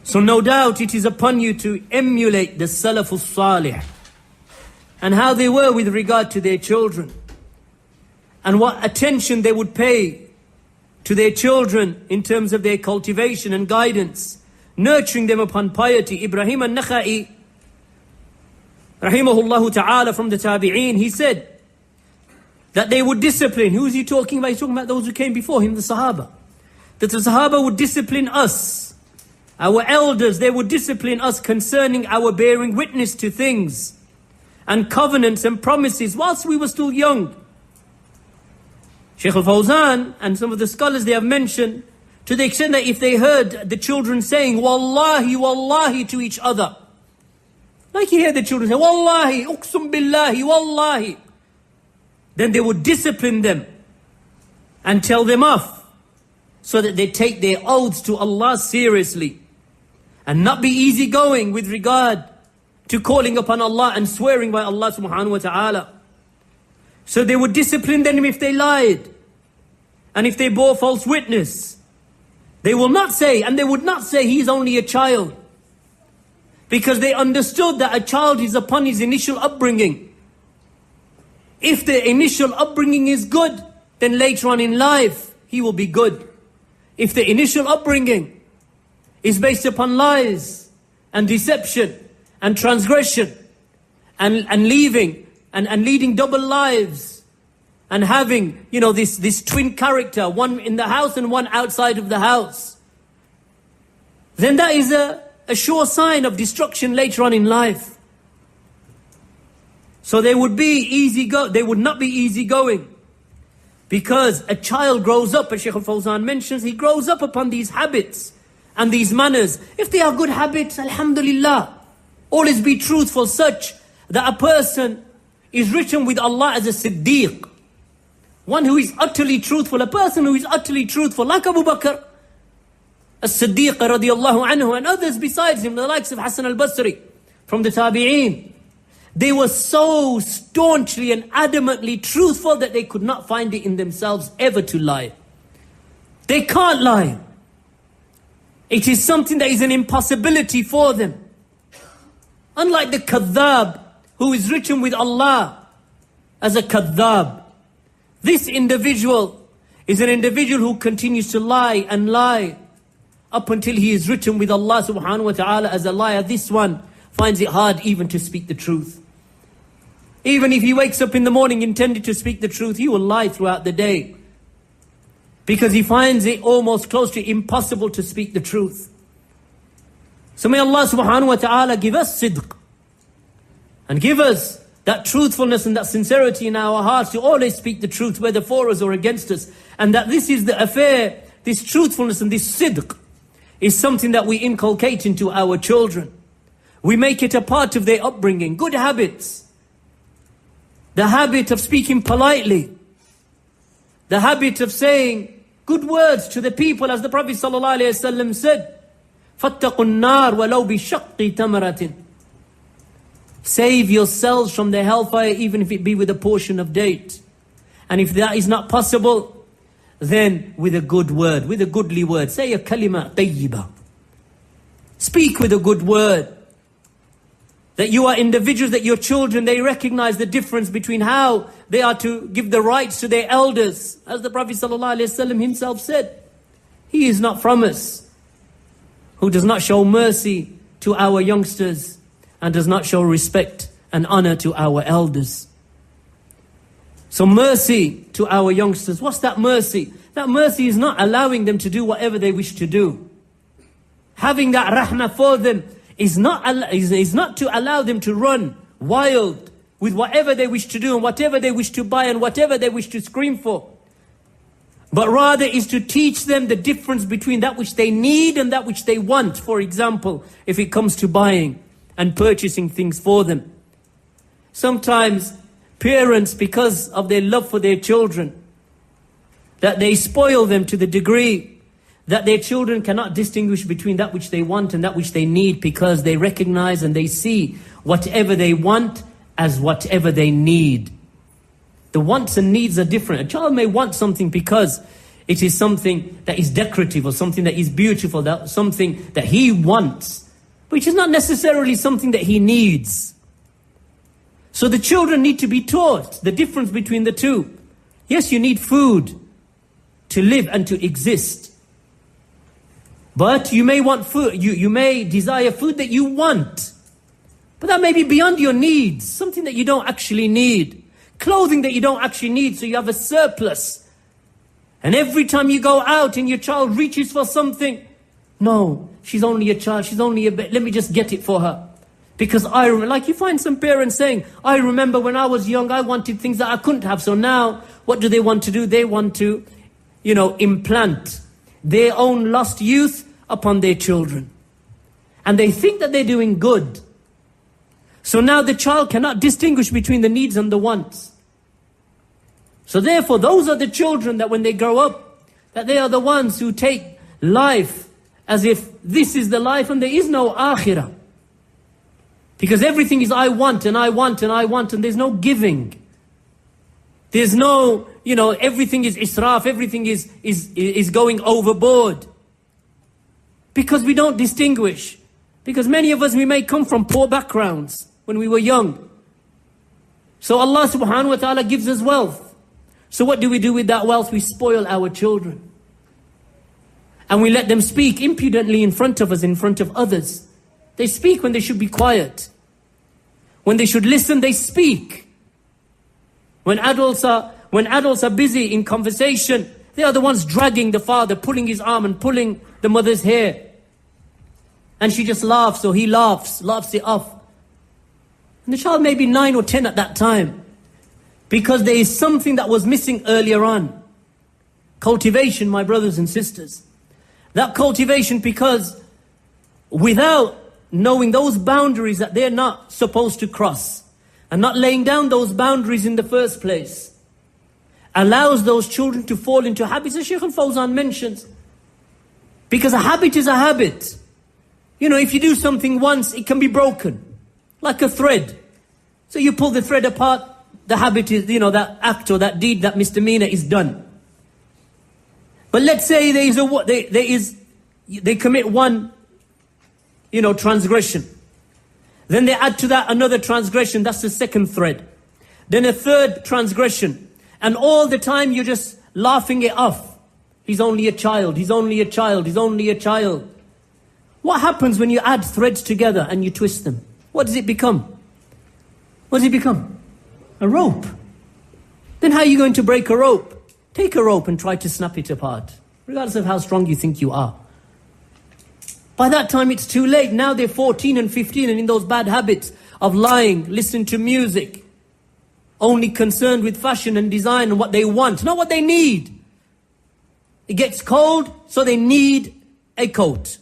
So no doubt it is upon you to emulate the Salafus Salih and how they were with regard to their children and what attention they would pay to their children in terms of their cultivation and guidance, nurturing them upon piety. Ibrahim al-Nakha'i, rahimahullah ta'ala, from the Tabi'een, he said that they would discipline. Who is he talking about? He's talking about those who came before him, the Sahaba. That the Sahaba would discipline us. Our elders, they would discipline us concerning our bearing witness to things and covenants and promises whilst we were still young. Shaykh al-Fawzan and some of the scholars, they have mentioned to the extent that if they heard the children saying Wallahi, Wallahi to each other, like you hear the children say Wallahi, Uqsum Billahi, Wallahi, then they would discipline them and tell them off so that they take their oaths to Allah seriously and not be easygoing with regard to calling upon Allah and swearing by Allah subhanahu wa ta'ala. So they would discipline them if they lied and if they bore false witness. They will not say, and they would not say, he's only a child, because they understood that a child is upon his initial upbringing. If the initial upbringing is good, then later on in life he will be good. If the initial upbringing is based upon lies and deception and transgression and leading double lives and having, this twin character, one in the house and one outside of the house, then that is a sure sign of destruction later on in life. So they would not be easygoing. Because a child grows up, as Shaykh al-Fawzan mentions, he grows up upon these habits and these manners. If they are good habits, alhamdulillah, always be truthful, such that a person is written with Allah as a Siddiq. One who is utterly truthful, a person who is utterly truthful, like Abu Bakr as-Siddiq radiyallahu anhu and others besides him, the likes of Hassan al-Basri from the Tabi'een. They were so staunchly and adamantly truthful that they could not find it in themselves ever to lie. They can't lie. It is something that is an impossibility for them. Unlike the kadhab, who is written with Allah as a kadhab. This individual is an individual who continues to lie and lie up until he is written with Allah subhanahu wa ta'ala as a liar. This one finds it hard even to speak the truth. Even if he wakes up in the morning intending to speak the truth, he will lie throughout the day. Because he finds it almost close to impossible to speak the truth. So may Allah subhanahu wa ta'ala give us sidq. And give us that truthfulness and that sincerity in our hearts to always speak the truth, whether for us or against us. And that this is the affair, this truthfulness and this sidq is something that we inculcate into our children. We make it a part of their upbringing. Good habits. The habit of speaking politely. The habit of saying good words to the people, as the Prophet ﷺ said, فَاتَّقُوا النَّارِ وَلَوْ بِشَقِّ تَمْرَةٍ. Save yourselves from the hellfire, even if it be with a portion of date. And if that is not possible, then with a good word, with a goodly word. Say a kalima tayyiba. Speak with a good word. That you are individuals, that your children, they recognize the difference between how they are to give the rights to their elders. As the Prophet ﷺ himself said, he is not from us who does not show mercy to our youngsters and does not show respect and honor to our elders. So mercy to our youngsters. What's that mercy? That mercy is not allowing them to do whatever they wish to do. Having that rahmah for them is not to allow them to run wild with whatever they wish to do and whatever they wish to buy and whatever they wish to scream for. But rather is to teach them the difference between that which they need and that which they want. For example, if it comes to buying and purchasing things for them. Sometimes parents, because of their love for their children, that they spoil them to the degree that their children cannot distinguish between that which they want and that which they need, because they recognize and they see whatever they want as whatever they need. The wants and needs are different. A child may want something because It is something that is decorative or something that is beautiful, that something that he wants, which is not necessarily something that he needs. So the children need to be taught the difference between the two. Yes, you need food to live and to exist. But you may want food, you may desire food that you want. But that may be beyond your needs, something that you don't actually need. Clothing that you don't actually need, so you have a surplus. And every time you go out and your child reaches for something, no, she's only a child, she's only a bit, let me just get it for her. Because I remember, like you find some parents saying, I remember when I was young, I wanted things that I couldn't have. So now, what do they want to do? They want to, implant their own lost youth upon their children. And they think that they're doing good. So now the child cannot distinguish between the needs and the wants. So therefore, those are the children that when they grow up, that they are the ones who take life as if this is the life and there is no akhirah. Because everything is I want and I want and I want, and there's no giving. There's no, everything is israf, everything is going overboard. Because we don't distinguish. Because many of us, we may come from poor backgrounds when we were young. So Allah subhanahu wa ta'ala gives us wealth. So what do we do with that wealth? We spoil our children. And we let them speak impudently in front of us, in front of others. They speak when they should be quiet. When they should listen, they speak. When adults are busy in conversation, they are the ones dragging the father, pulling his arm and pulling the mother's hair. And she just laughs, or he laughs it off. And the child may be 9 or 10 at that time. Because there is something that was missing earlier on. Cultivation, my brothers and sisters. That cultivation, because without knowing those boundaries that they're not supposed to cross, and not laying down those boundaries in the first place, allows those children to fall into habits, as Shaykh al-Fawzan mentions. Because a habit is a habit. If you do something once, it can be broken. Like a thread. So you pull the thread apart, the habit is, that act or that deed, that misdemeanor is done. But let's say they commit one, transgression. Then they add to that another transgression, that's the second thread. Then a third transgression. And all the time you're just laughing it off. He's only a child, he's only a child, he's only a child. What happens when you add threads together and you twist them? What does it become? What does it become? A rope. Then how are you going to break a rope? Take a rope and try to snap it apart, regardless of how strong you think you are. By that time it's too late. Now they're 14 and 15 and in those bad habits of lying, listening to music, only concerned with fashion and design and what they want, not what they need. It gets cold, so they need a coat.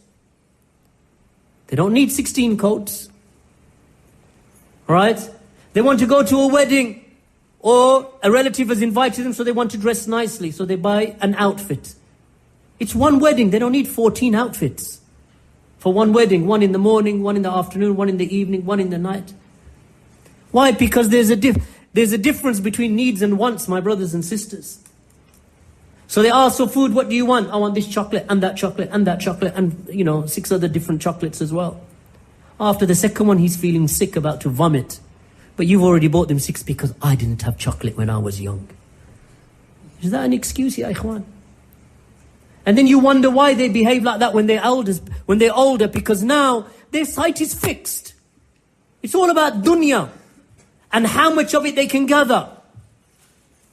They don't need 16 coats. Right? They want to go to a wedding, or a relative has invited them, so they want to dress nicely, so they buy an outfit. It's one wedding, they don't need 14 outfits. For one wedding, one in the morning, one in the afternoon, one in the evening, one in the night. Why? Because there's a difference between needs and wants, my brothers and sisters. So they ask for food, what do you want? I want this chocolate and that chocolate and that chocolate and 6 other different chocolates as well. After the second one, he's feeling sick, about to vomit. But you've already bought them 6 because I didn't have chocolate when I was young. Is that an excuse, ya ikhwan? And then you wonder why they behave like that when they're older, because now their sight is fixed. It's all about dunya and how much of it they can gather.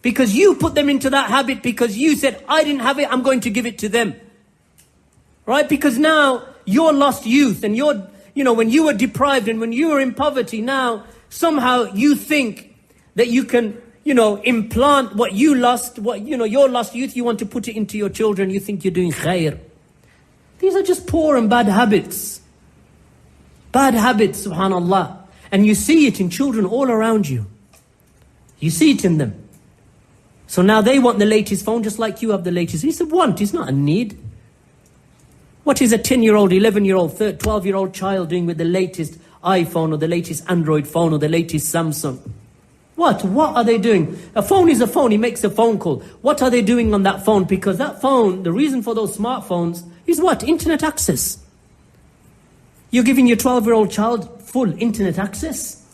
Because you put them into that habit, because you said, I didn't have it, I'm going to give it to them. Right? Because now you're lost youth, and when you were deprived and when you were in poverty, now somehow you think that you can, implant what you lost, your lost youth, you want to put it into your children, you think you're doing khair. These are just poor and bad habits. Bad habits, subhanallah. And you see it in children all around you. You see it in them. So now they want the latest phone just like you have the latest. It's a want, it's not a need. What is a 10-year-old, 11-year-old, 12-year-old child doing with the latest iPhone or the latest Android phone or the latest Samsung? What are they doing? A phone is a phone, he makes a phone call. What are they doing on that phone? Because that phone, the reason for those smartphones is what? Internet access. You're giving your 12-year-old child full internet access.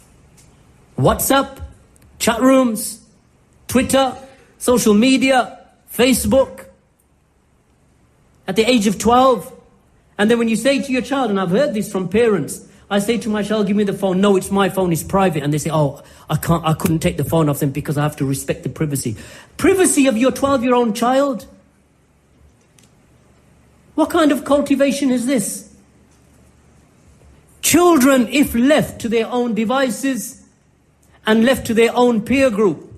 WhatsApp, chat rooms, Twitter, social media, Facebook. At the age of 12. And then when you say to your child, and I've heard this from parents, I say to my child, give me the phone. No, it's my phone, it's private. And they say, oh, I couldn't take the phone off them because I have to respect the privacy. Privacy of your 12-year-old child? What kind of cultivation is this? Children, if left to their own devices and left to their own peer group,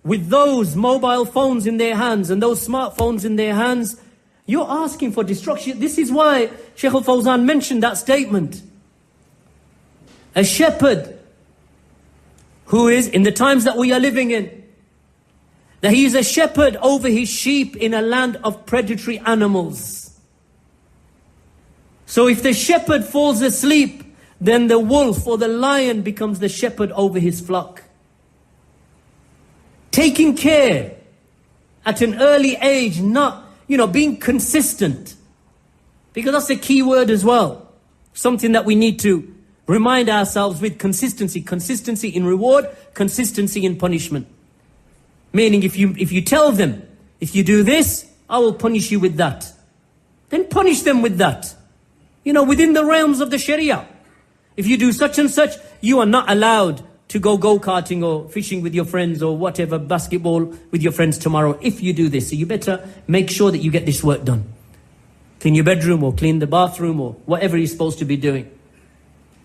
with those mobile phones in their hands and those smartphones in their hands, you're asking for destruction. This is why Shaykh al-Fawzan mentioned that statement. A shepherd who is, in the times that we are living in, that he is a shepherd over his sheep in a land of predatory animals. So if the shepherd falls asleep, then the wolf or the lion becomes the shepherd over his flock. Taking care at an early age, not, being consistent. Because that's a key word as well. Something that we need to remind ourselves with: consistency. Consistency in reward, consistency in punishment. Meaning if you tell them, if you do this, I will punish you with that. Then punish them with that. Within the realms of the Sharia. If you do such and such, you are not allowed to go karting or fishing with your friends or whatever, basketball with your friends tomorrow if you do this. So you better make sure that you get this work done. Clean your bedroom or clean the bathroom or whatever you're supposed to be doing.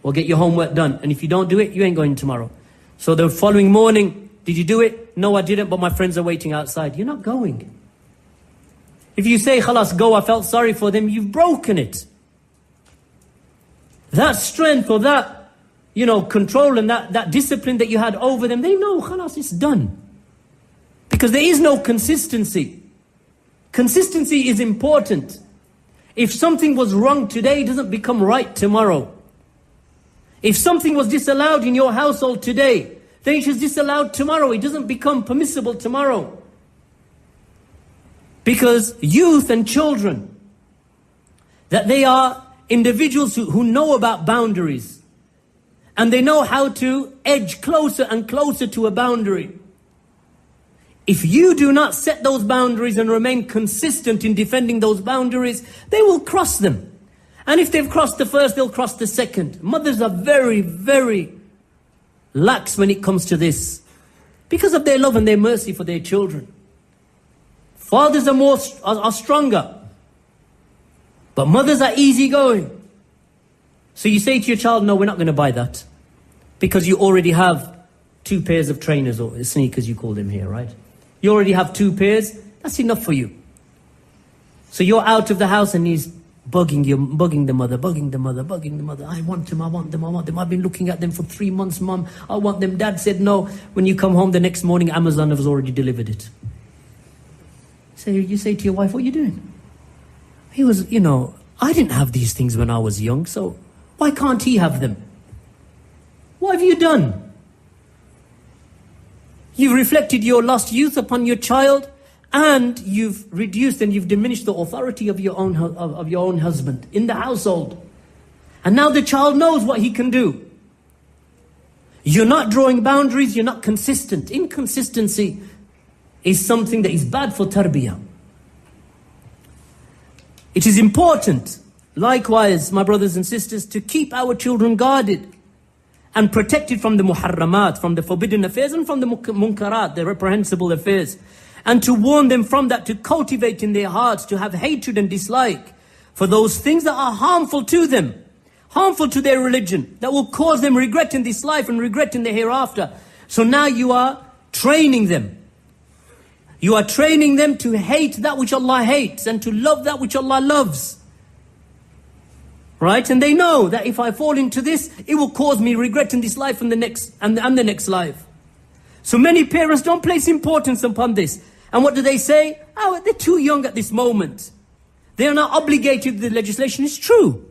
Or get your homework done. And if you don't do it, you ain't going tomorrow. So the following morning, did you do it? No, I didn't, but my friends are waiting outside. You're not going. If you say, khalas, go, I felt sorry for them, you've broken it. That strength or that, control and that discipline that you had over them, they know, khalas, it's done. Because there is no consistency. Consistency is important. If something was wrong today, it doesn't become right tomorrow. If something was disallowed in your household today, then it is disallowed tomorrow. It doesn't become permissible tomorrow. Because youth and children, that they are individuals who know about boundaries. And they know how to edge closer and closer to a boundary. If you do not set those boundaries and remain consistent in defending those boundaries, they will cross them. And if they've crossed the first, they'll cross the second. Mothers are very, very lax when it comes to this. Because of their love and their mercy for their children. Fathers are stronger. But mothers are easygoing. So you say to your child, no, we're not going to buy that. Because you already have 2 pairs of trainers or sneakers, you call them here, right? You already have 2 pairs. That's enough for you. So you're out of the house and he's bugging the mother. I want them. I've been looking at them for 3 months, Mom. I want them. Dad said no. When you come home the next morning, Amazon has already delivered it. So you say to your wife, what are you doing? He was, I didn't have these things when I was young, so why can't he have them? What have you done? You've reflected your lost youth upon your child, and you've reduced and you've diminished the authority of your own husband in the household. And now the child knows what he can do. You're not drawing boundaries, you're not consistent. Inconsistency is something that is bad for tarbiyah. It is important, likewise, my brothers and sisters, to keep our children guarded and protected from the muharramat, from the forbidden affairs, and from the munkarat, the reprehensible affairs. And to warn them from that, to cultivate in their hearts, to have hatred and dislike for those things that are harmful to them, harmful to their religion, that will cause them regret in this life and regret in the hereafter. So now you are training them. You are training them to hate that which Allah hates and to love that which Allah loves. Right? And they know that if I fall into this, it will cause me regret in this life and the next and the next life. So many parents don't place importance upon this. And what do they say? Oh, they're too young at this moment. They are not obligated with the legislation. It's true.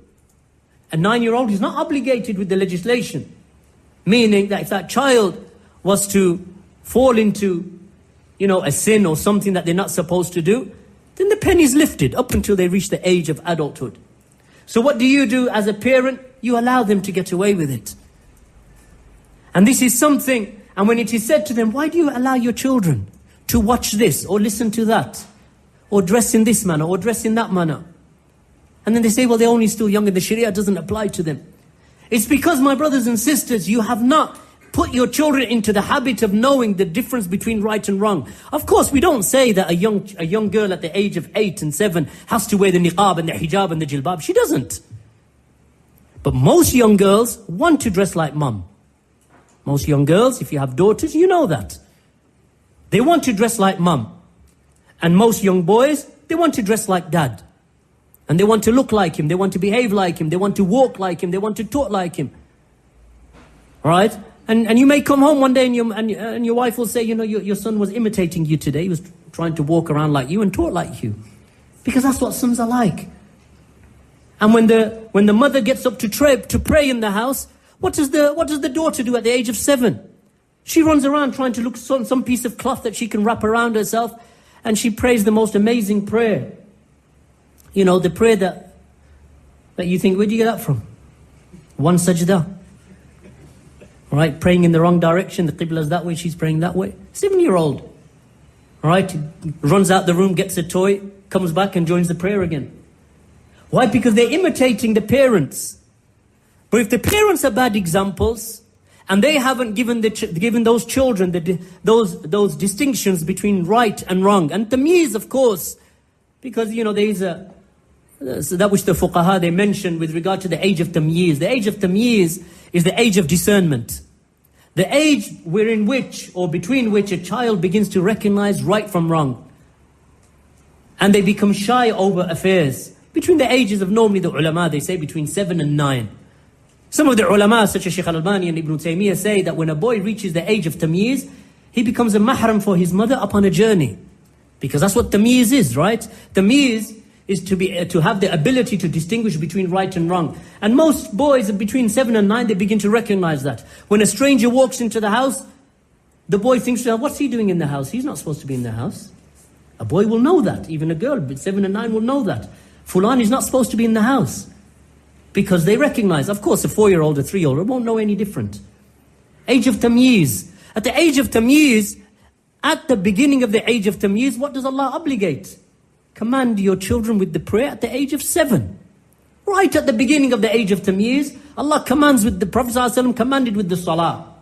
A 9-year-old is not obligated with the legislation. Meaning that if that child was to fall into, a sin or something that they're not supposed to do, then the pen is lifted up until they reach the age of adulthood. So what do you do as a parent? You allow them to get away with it. And this is something, and when it is said to them, why do you allow your children to watch this or listen to that, or dress in this manner or dress in that manner? And then they say, well, they're only still young and the Sharia doesn't apply to them. It's because, my brothers and sisters, you have not put your children into the habit of knowing the difference between right and wrong. Of course, we don't say that a young girl at the age of 8 and 7 has to wear the niqab and the hijab and the jilbab. She doesn't. But most young girls want to dress like mum. Most young girls, if you have daughters, you know that. They want to dress like mum. And most young boys, they want to dress like dad. And they want to look like him, they want to behave like him, they want to walk like him, they want to talk like him. All right? And you may come home one day and your wife will say, your son was imitating you today. He was trying to walk around like you and talk like you. Because that's what sons are like. And when the mother gets up to pray in the house, what does the daughter do at the age of 7? She runs around trying to look for some piece of cloth that she can wrap around herself, and she prays the most amazing prayer. The prayer that you think, where do you get that from? One sajda. All right, praying in the wrong direction, the qibla's that way, she's praying that way. 7-year-old. All right, runs out the room, gets a toy, comes back and joins the prayer again. Why? Because they're imitating the parents. But if the parents are bad examples, and they haven't given those children those distinctions between right and wrong, and tamyiz, of course, because there is that which the fuqaha they mentioned with regard to the age of tamyiz. The age of tamyiz is the age of discernment. The age between which a child begins to recognize right from wrong. And they become shy over affairs. Between the ages of, normally the ulama, they say between 7 and 9. Some of the ulama, such as Shaykh al-Albani and Ibn Taymiyyah, say that when a boy reaches the age of tamyiz, he becomes a mahram for his mother upon a journey. Because that's what tamyiz is, right? Tamyiz is to have the ability to distinguish between right and wrong. And most boys between 7 and 9, they begin to recognize that. When a stranger walks into the house, the boy thinks, what's he doing in the house? He's not supposed to be in the house. A boy will know that. Even a girl, 7 and 9 will know that. Fulan is not supposed to be in the house. Because they recognize, of course, a 4-year-old, a 3-year-old won't know any different. Age of tamyiz. At the age of tamyiz, at the beginning of the age of tamyiz, what does Allah obligate? Command your children with the prayer at the age of 7. Right at the beginning of the age of tamyiz, Allah commands with the Prophet ﷺ commanded with the salah.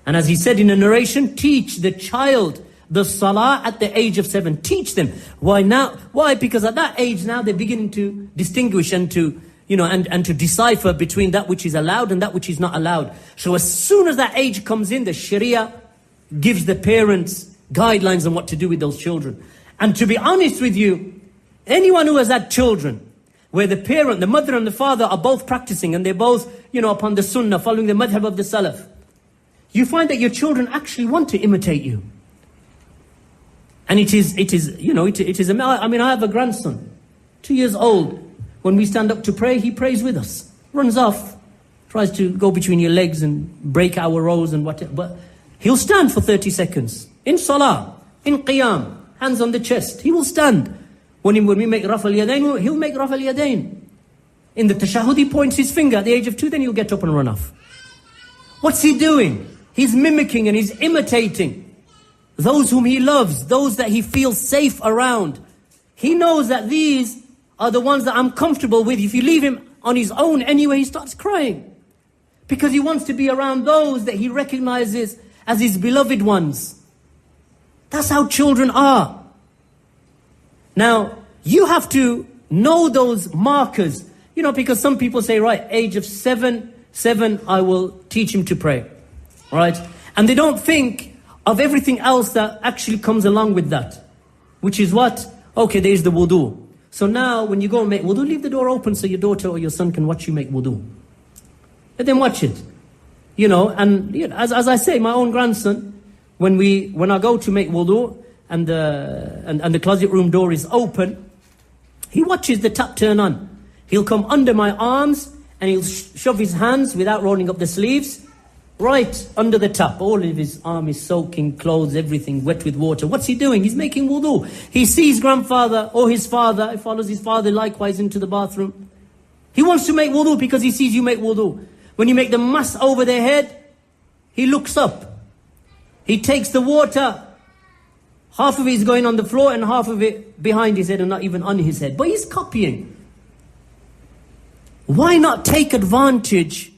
And as he said in a narration, teach the child the salah at the age of 7. Teach them. Why now? Why? Because at that age now they're beginning to distinguish and to to decipher between that which is allowed and that which is not allowed. So as soon as that age comes in, the Sharia gives the parents guidelines on what to do with those children. And to be honest with you, anyone who has had children where the mother and the father are both practicing and they're both, upon the sunnah, following the madhab of the salaf, you find that your children actually want to imitate you. And it is, I have a grandson, 2 years old. When we stand up to pray, he prays with us. Runs off, tries to go between your legs and break our rows and whatever. But he'll stand for 30 seconds. In salah, in qiyam, hands on the chest. He will stand. When we make raf al-yadayn, he'll make raf al-yadayn. In the tashahhud, he points his finger. At the age of 2, then he'll get up and run off. What's he doing? He's mimicking and he's imitating those whom he loves, those that he feels safe around. He knows that these are the ones that I'm comfortable with. If you leave him on his own anyway, he starts crying. Because he wants to be around those that he recognizes as his beloved ones. That's how children are. Now, you have to know those markers. Because some people say, right, age of 7, I will teach him to pray. Right? And they don't think of everything else that actually comes along with that. Which is what? Okay, there's the wudu. So now, when you go and make wudu, leave the door open so your daughter or your son can watch you make wudu. Let them watch it. As I say, my own grandson, when I go to make wudu and the closet room door is open, he watches the tap turn on. He'll come under my arms and he'll shove his hands without rolling up the sleeves right under the tap. All of his arm is soaking, clothes, everything wet with water. What's he doing? He's making wudu. He sees grandfather or his father, he follows his father likewise into the bathroom. He wants to make wudu because he sees you make wudu. When you make the mas over their head, he looks up. He takes the water. Half of it is going on the floor and half of it behind his head and not even on his head. But he's copying. Why not take advantage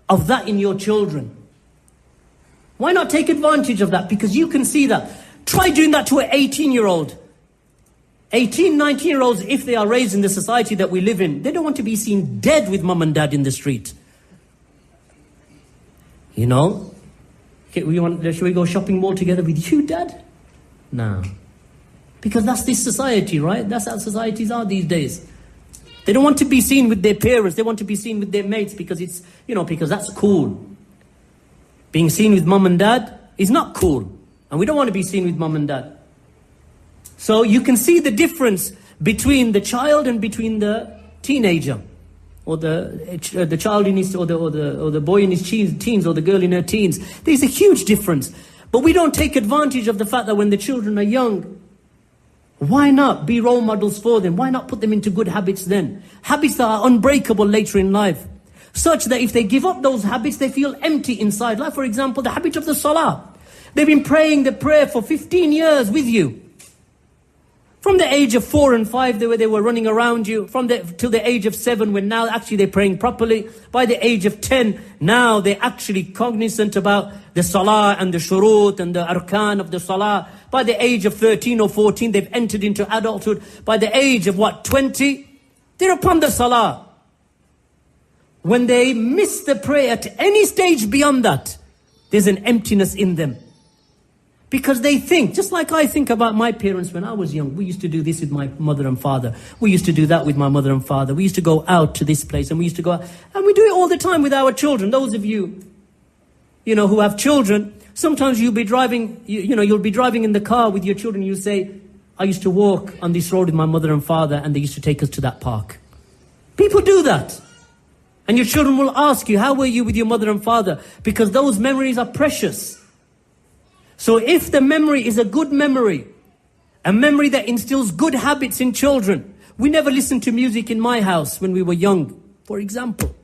of that in your children? Why not take advantage of that? Because you can see that. Try doing that to an 18-year-old. 18, 19-year-olds, if they are raised in the society that we live in, they don't want to be seen dead with mum and dad in the street. You know? Should we go shopping mall together with you, Dad? No. Because that's this society, right? That's how societies are these days. They don't want to be seen with their parents. They want to be seen with their mates because it's, because that's cool. Being seen with mum and dad is not cool. And we don't want to be seen with mum and dad. So you can see the difference between the child and between the teenager. Or the child in his, or the boy in his teens, or the girl in her teens. There's a huge difference. But we don't take advantage of the fact that when the children are young, why not be role models for them? Why not put them into good habits then? Habits that are unbreakable later in life. Such that if they give up those habits, they feel empty inside. Like for example, the habit of the salah. They've been praying the prayer for 15 years with you. From the age of 4 and 5, they were running around you. Till the age of 7, when now actually they're praying properly. By the age of 10, now they're actually cognizant about the salah and the shurut and the arkan of the salah. By the age of 13 or 14, they've entered into adulthood. By the age of 20, they're upon the salah. When they miss the prayer at any stage beyond that, there's an emptiness in them. Because they think, just like I think about my parents when I was young. We used to do this with my mother and father. We used to do that with my mother and father. We used to go out to this place and we used to go out. And we do it all the time with our children. Those of you, who have children, sometimes you'll be driving, you'll be driving in the car with your children. You say, I used to walk on this road with my mother and father and they used to take us to that park. People do that. And your children will ask you, how were you with your mother and father? Because those memories are precious. So if the memory is a good memory, a memory that instills good habits in children. We never listened to music in my house when we were young, for example.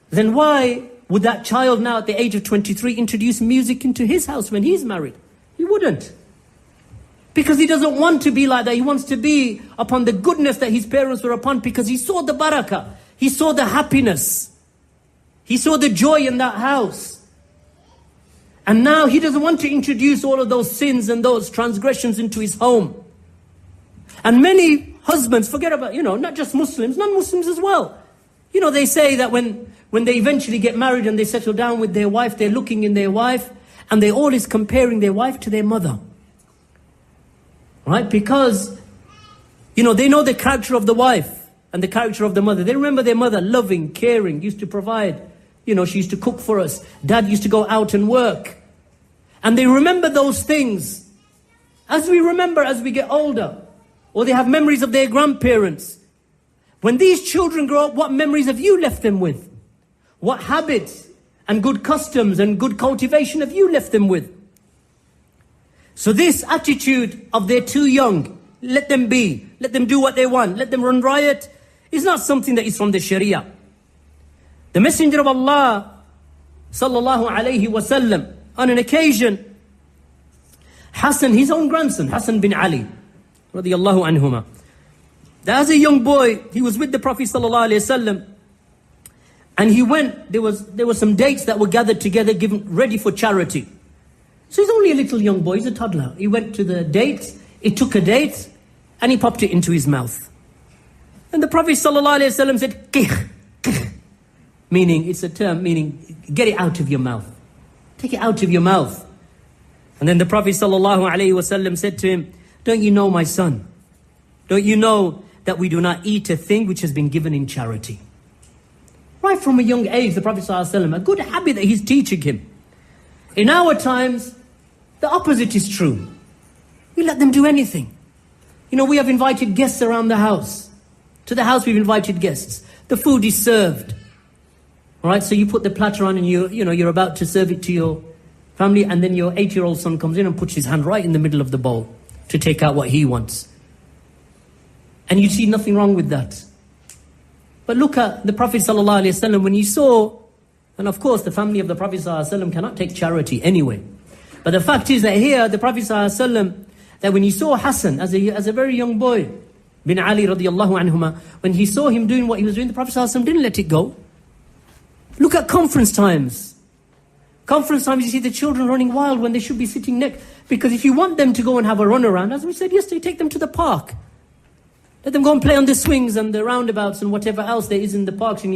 Then why would that child now at the age of 23 introduce music into his house when he's married? He wouldn't. Because he doesn't want to be like that. He wants to be upon the goodness that his parents were upon because he saw the barakah. He saw the happiness. He saw the joy in that house. And now he doesn't want to introduce all of those sins and those transgressions into his home. And many husbands, forget about, not just Muslims, non-Muslims as well. They say that when they eventually get married and they settle down with their wife, they're looking in their wife and they're always comparing their wife to their mother. Right? Because, they know the character of the wife and the character of the mother. They remember their mother, loving, caring, used to provide. She used to cook for us. Dad used to go out and work. And they remember those things. As we remember as we get older. Or they have memories of their grandparents. When these children grow up, what memories have you left them with? What habits and good customs and good cultivation have you left them with? So this attitude of they're too young, let them be, let them do what they want, let them run riot, is not something that is from the Sharia. The Messenger of Allah, sallallahu alayhi wasallam, on an occasion, Hassan, his own grandson, Hassan bin Ali, radiyallahu anhuma. As a young boy, he was with the Prophet sallallahu alayhi wasallam, and he went. There were some dates that were gathered together, given ready for charity. So he's only a little young boy, he's a toddler. He went to the dates, he took a date, and he popped it into his mouth. And the Prophet sallallahu alayhi wasallam said, "Qih." Meaning, it's a term meaning, get it out of your mouth. Take it out of your mouth. And then the Prophet ﷺ said to him, don't you know, my son? Don't you know that we do not eat a thing which has been given in charity? Right from a young age, the Prophet ﷺ, a good habit that he's teaching him. In our times, the opposite is true. We let them do anything. We have invited guests around the house. To the house we've invited guests. The food is served. All right, so you put the platter on and you're about to serve it to your family, and then your 8-year-old son comes in and puts his hand right in the middle of the bowl to take out what he wants. And you see nothing wrong with that. But look at the Prophet ﷺ when he saw, and of course the family of the Prophet ﷺ cannot take charity anyway. But the fact is that here the Prophet ﷺ, that when he saw Hassan as a very young boy, bin Ali radiallahu anhuma, when he saw him doing what he was doing, the Prophet ﷺ didn't let it go. Look at conference times. Conference times, you see the children running wild when they should be sitting next. Because if you want them to go and have a run around, as we said yesterday, take them to the park. Let them go and play on the swings and the roundabouts and whatever else there is in the parks. And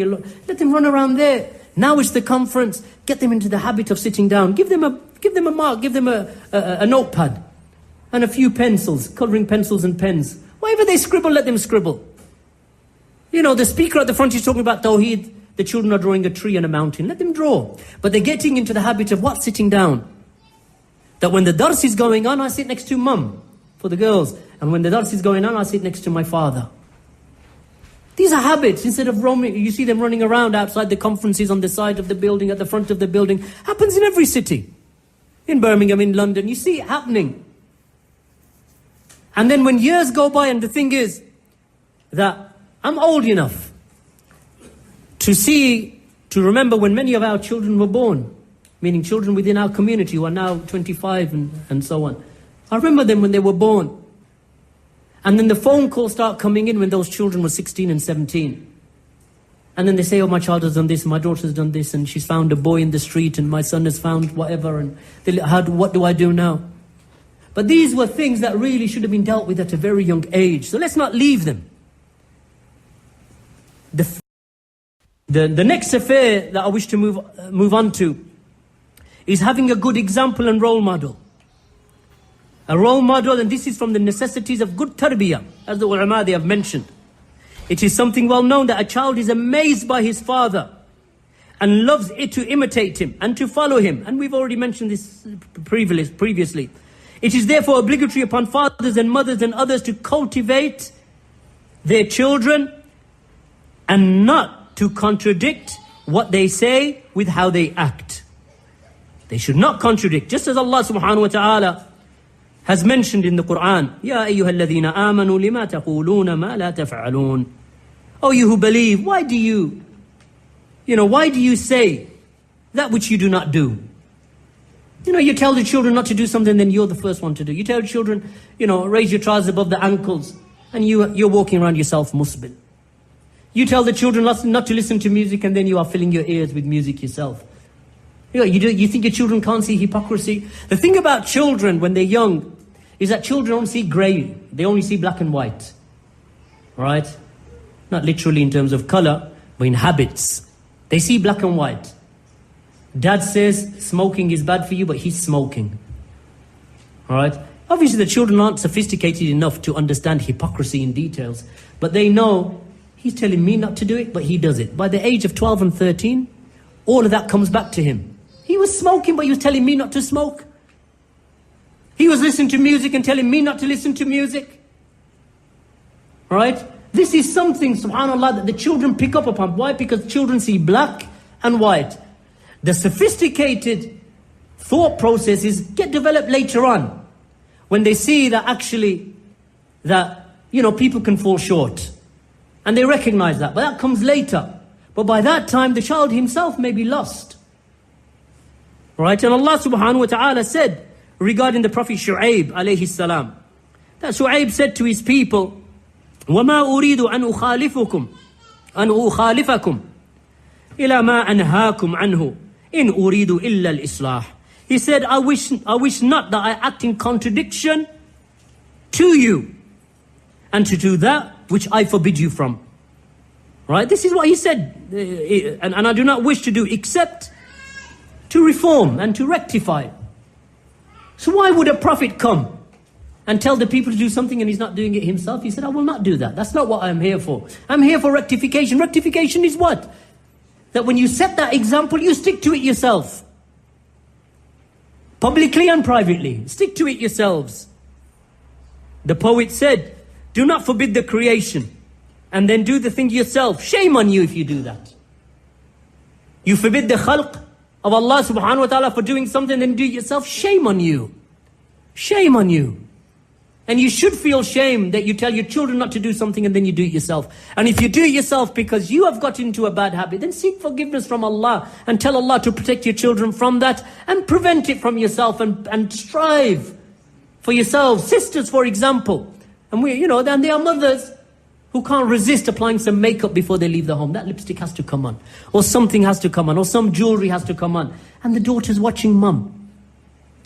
let them run around there. Now it's the conference. Get them into the habit of sitting down. Give them a mark. Give them a notepad and a few pencils, colouring pencils and pens. Whatever they scribble, let them scribble. The speaker at the front is talking about Tawheed. The children are drawing a tree and a mountain. Let them draw. But they're getting into the habit of what? Sitting down. That when the dars is going on, I sit next to mum for the girls. And when the dars is going on, I sit next to my father. These are habits. Instead of roaming, you see them running around outside the conferences on the side of the building, at the front of the building. Happens in every city. In Birmingham, in London, you see it happening. And then when years go by, and the thing is that I'm old enough to remember when many of our children were born, meaning children within our community who are now 25 and so on. I remember them when they were born. And then the phone calls start coming in when those children were 16 and 17. And then they say, oh, my child has done this, my daughter's done this, and she's found a boy in the street, and my son has found whatever, and what do I do now? But these were things that really should have been dealt with at a very young age. So let's not leave them. The next affair that I wish to move on to is having a good example and role model. A role model, and this is from the necessities of good tarbiyah, as the ulama they have mentioned. It is something well known that a child is amazed by his father and loves it to imitate him and to follow him. And we've already mentioned this previously. It is therefore obligatory upon fathers and mothers and others to cultivate their children and not to contradict what they say with how they act. They should not contradict. Just as Allah subhanahu wa ta'ala has mentioned in the Quran, Ya ayyuha alladhina amanu lima taquluna ma la taf'alun. Oh, you who believe, why do you say that which you do not do? You tell the children not to do something, then you're the first one to do. You tell the children, raise your trousers above the ankles, and you're walking around yourself musbil. You tell the children not to listen to music, and then you are filling your ears with music yourself. You think your children can't see hypocrisy? The thing about children when they're young is that children don't see grey. They only see black and white. Right? Not literally in terms of colour, but in habits. They see black and white. Dad says smoking is bad for you, but he's smoking. Alright? Obviously the children aren't sophisticated enough to understand hypocrisy in details, but they know he's telling me not to do it, but he does it. By the age of 12 and 13, all of that comes back to him. He was smoking, but he was telling me not to smoke. He was listening to music and telling me not to listen to music. Right? This is something, subhanAllah, that the children pick up upon. Why? Because children see black and white. The sophisticated thought processes get developed later on, when they see that actually, people can fall short. And they recognize that. But that comes later. But by that time, the child himself may be lost. Right? And Allah subhanahu wa ta'ala said regarding the Prophet Shu'aib alayhi salam, that Shu'aib said to his people, وَمَا أُرِيدُ أَنْ أُخَالِفَكُمْ إِلَى مَا أَنْهَاكُمْ عَنْهُ إِنْ أُرِيدُ إِلَّا الْإِصْلَاحِ. He said, I wish not that I act in contradiction to you and to do that which I forbid you from. Right? This is what he said. And I do not wish to do except to reform and to rectify. So why would a prophet come and tell the people to do something and he's not doing it himself? He said, I will not do that. That's not what I'm here for. I'm here for rectification. Rectification is what? That when you set that example, you stick to it yourself. Publicly and privately. Stick to it yourselves. The poet said, do not forbid the creation and then do the thing yourself. Shame on you if you do that. You forbid the khalq of Allah subhanahu wa ta'ala for doing something, then do it yourself. Shame on you. Shame on you. And you should feel shame that you tell your children not to do something and then you do it yourself. And if you do it yourself because you have got into a bad habit, then seek forgiveness from Allah and tell Allah to protect your children from that and prevent it from yourself and strive for yourselves. Sisters, for example, and then there are mothers who can't resist applying some makeup before they leave the home. That lipstick has to come on, or something has to come on, or some jewelry has to come on. And the daughter's watching mum.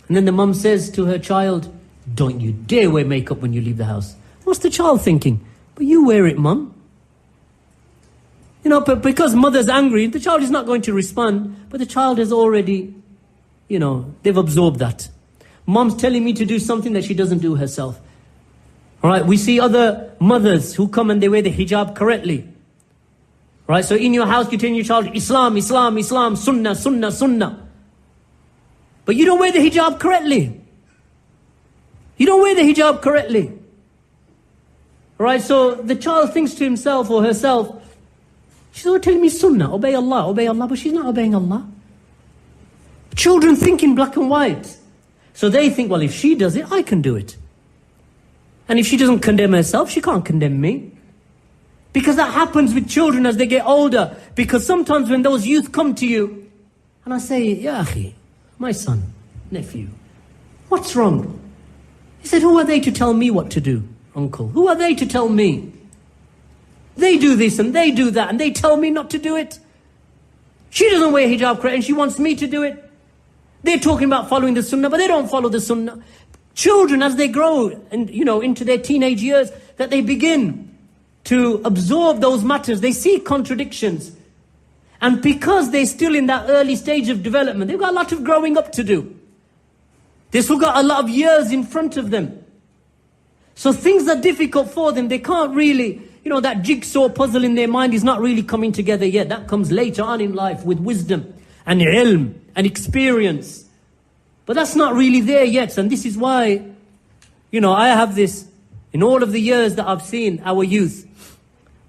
And then the mum says to her child, don't you dare wear makeup when you leave the house. What's the child thinking? But you wear it, mum. But because mother's angry, the child is not going to respond, but the child has already, they've absorbed that. Mom's telling me to do something that she doesn't do herself. All right, we see other mothers who come and they wear the hijab correctly. Right, so in your house you tell your child, Islam, Islam, Islam, Sunnah, Sunnah, Sunnah. But you don't wear the hijab correctly. You don't wear the hijab correctly. Right, so the child thinks to himself or herself, she's always telling me Sunnah, obey Allah, but she's not obeying Allah. Children think in black and white. So they think, well, if she does it, I can do it. And if she doesn't condemn herself, she can't condemn me. Because that happens with children as they get older. Because sometimes when those youth come to you, and I say, Ya akhi, my son, nephew, what's wrong? He said, who are they to tell me what to do, uncle? Who are they to tell me? They do this and they do that and they tell me not to do it. She doesn't wear hijab correctly and she wants me to do it. They're talking about following the sunnah, but they don't follow the sunnah. Children, as they grow and into their teenage years, that they begin to absorb those matters, they see contradictions. And because they're still in that early stage of development, they've got a lot of growing up to do. They've still got a lot of years in front of them. So things are difficult for them. They can't really, that jigsaw puzzle in their mind is not really coming together yet. That comes later on in life with wisdom and ilm and experience. But that's not really there yet. And this is why, I have this, in all of the years that I've seen our youth,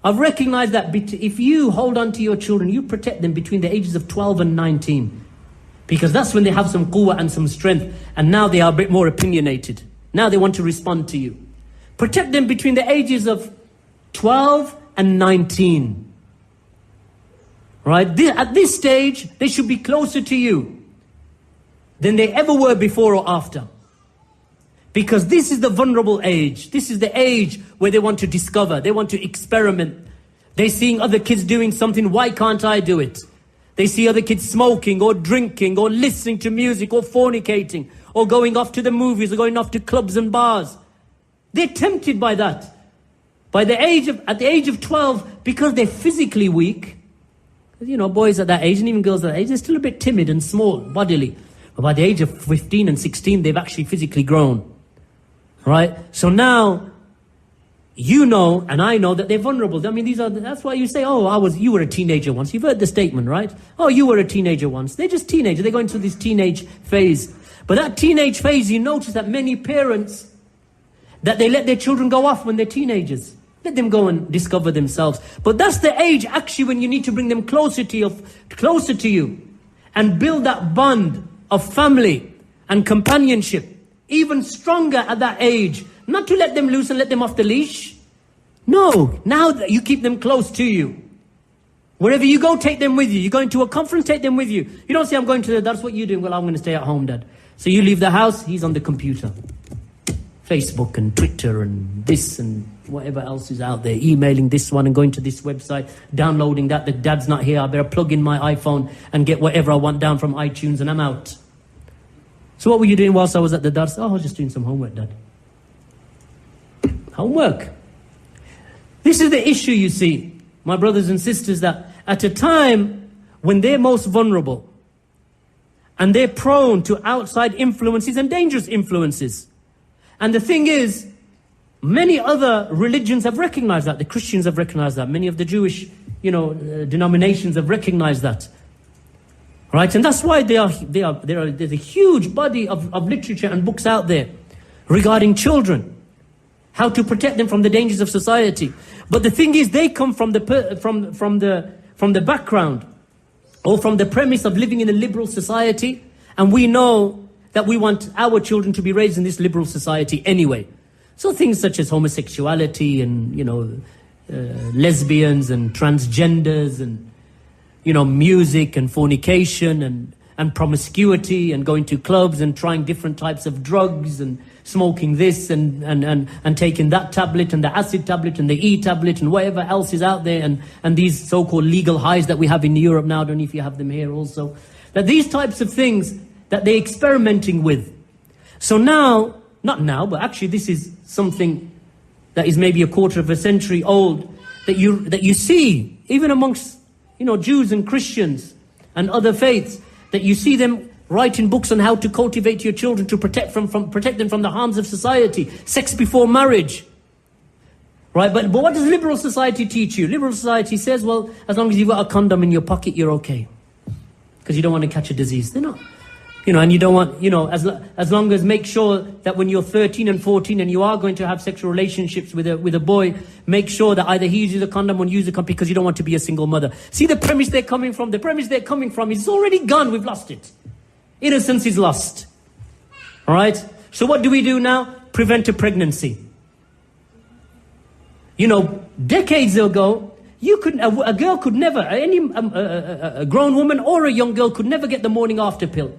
I've recognized that if you hold on to your children, you protect them between the ages of 12 and 19. Because that's when they have some quwwah and some strength. And now they are a bit more opinionated. Now they want to respond to you. Protect them between the ages of 12 and 19. Right? At this stage, they should be closer to you than they ever were before or after. Because this is the vulnerable age. This is the age where they want to discover. They want to experiment. They're seeing other kids doing something. Why can't I do it? They see other kids smoking or drinking or listening to music or fornicating or going off to the movies or going off to clubs and bars. They're tempted by that. At the age of 12, because they're physically weak, boys at that age and even girls at that age, they're still a bit timid and small bodily. But by the age of 15 and 16, they've actually physically grown. Right? So now, and I know that they're vulnerable. I mean, that's why you say, you were a teenager once. You've heard the statement, right? Oh, you were a teenager once. They're just teenagers. They're going through this teenage phase. But that teenage phase, you notice that many parents, that they let their children go off when they're teenagers. Let them go and discover themselves. But that's the age, actually, when you need to bring them closer to you and build that bond of family and companionship. Even stronger at that age. Not to let them loose and let them off the leash. No, now that you keep them close to you. Wherever you go, take them with you. You're going to a conference, take them with you. You don't say, I'm going to that's what you're doing. Well, I'm going to stay at home, Dad. So you leave the house, he's on the computer. Facebook and Twitter and this and whatever else is out there. Emailing this one and going to this website, downloading that. The dad's not here. I better plug in my iPhone and get whatever I want down from iTunes and I'm out. So what were you doing whilst I was at the dars? I was just doing some homework, Dad. Homework. This is the issue, you see, my brothers and sisters, that at a time when they're most vulnerable and they're prone to outside influences and dangerous influences. And the thing is, many other religions have recognized that. The Christians have recognized that. Many of the Jewish, denominations have recognized that. Right? And that's why there's a huge body of literature and books out there regarding children. How to protect them from the dangers of society. But the thing is, they come from the background or from the premise of living in a liberal society, and we know that we want our children to be raised in this liberal society anyway. So things such as homosexuality and, lesbians and transgenders and, music and fornication and promiscuity and going to clubs and trying different types of drugs and smoking this and taking that tablet and the acid tablet and the E-tablet and whatever else is out there and these so-called legal highs that we have in Europe now. I don't know if you have them here also. That these types of things that they're experimenting with. So now, not now, but actually this is something that is maybe a quarter of a century old, that you see, even amongst, Jews and Christians and other faiths, that you see them writing books on how to cultivate your children to protect them from the harms of society, sex before marriage. Right, but what does liberal society teach you? Liberal society says, well, as long as you've got a condom in your pocket, you're okay. Because you don't want to catch a disease. They're not. And you don't want, as long as make sure that when you're 13 and 14 and you are going to have sexual relationships with a boy, make sure that either he uses a condom or you use a condom because you don't want to be a single mother. See the premise they're coming from? The premise they're coming from is already gone. We've lost it. Innocence is lost. All right? So what do we do now? Prevent a pregnancy. Decades ago, a girl could never, a grown woman or a young girl could never get the morning after pill.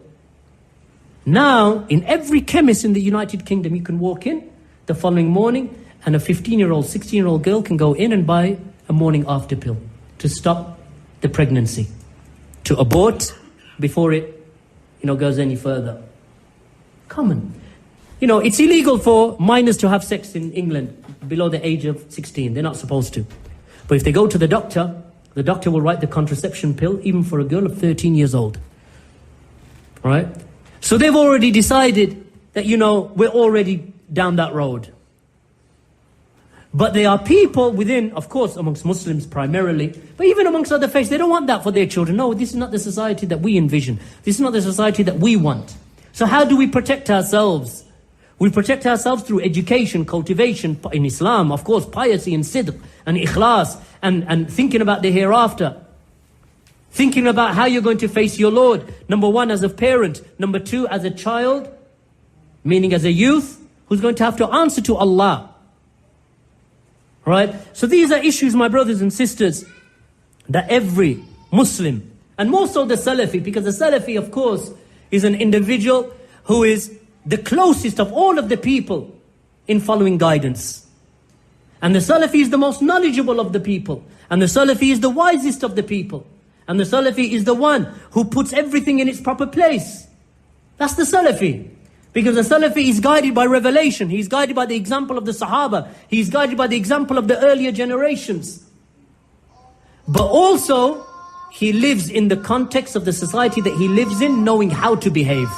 Now, in every chemist in the United Kingdom, you can walk in the following morning and a 15-year-old, 16-year-old girl can go in and buy a morning after pill to stop the pregnancy, to abort before it, goes any further. Common. It's illegal for minors to have sex in England below the age of 16. They're not supposed to. But if they go to the doctor will write the contraception pill even for a girl of 13 years old. All right? So they've already decided that, we're already down that road. But there are people within, of course, amongst Muslims primarily, but even amongst other faiths, they don't want that for their children. No, this is not the society that we envision. This is not the society that we want. So how do we protect ourselves? We protect ourselves through education, cultivation, in Islam, of course, piety and sidq and ikhlas and thinking about the hereafter. Thinking about how you're going to face your Lord. Number one, as a parent. Number two, as a child, meaning as a youth, who's going to have to answer to Allah. Right? So these are issues, my brothers and sisters, that every Muslim, and more so the Salafi, because the Salafi, of course, is an individual who is the closest of all of the people in following guidance. And the Salafi is the most knowledgeable of the people. And the Salafi is the wisest of the people. And the Salafi is the one who puts everything in its proper place. That's the Salafi. Because the Salafi is guided by revelation. He's guided by the example of the Sahaba. He's guided by the example of the earlier generations. But also, he lives in the context of the society that he lives in, knowing how to behave.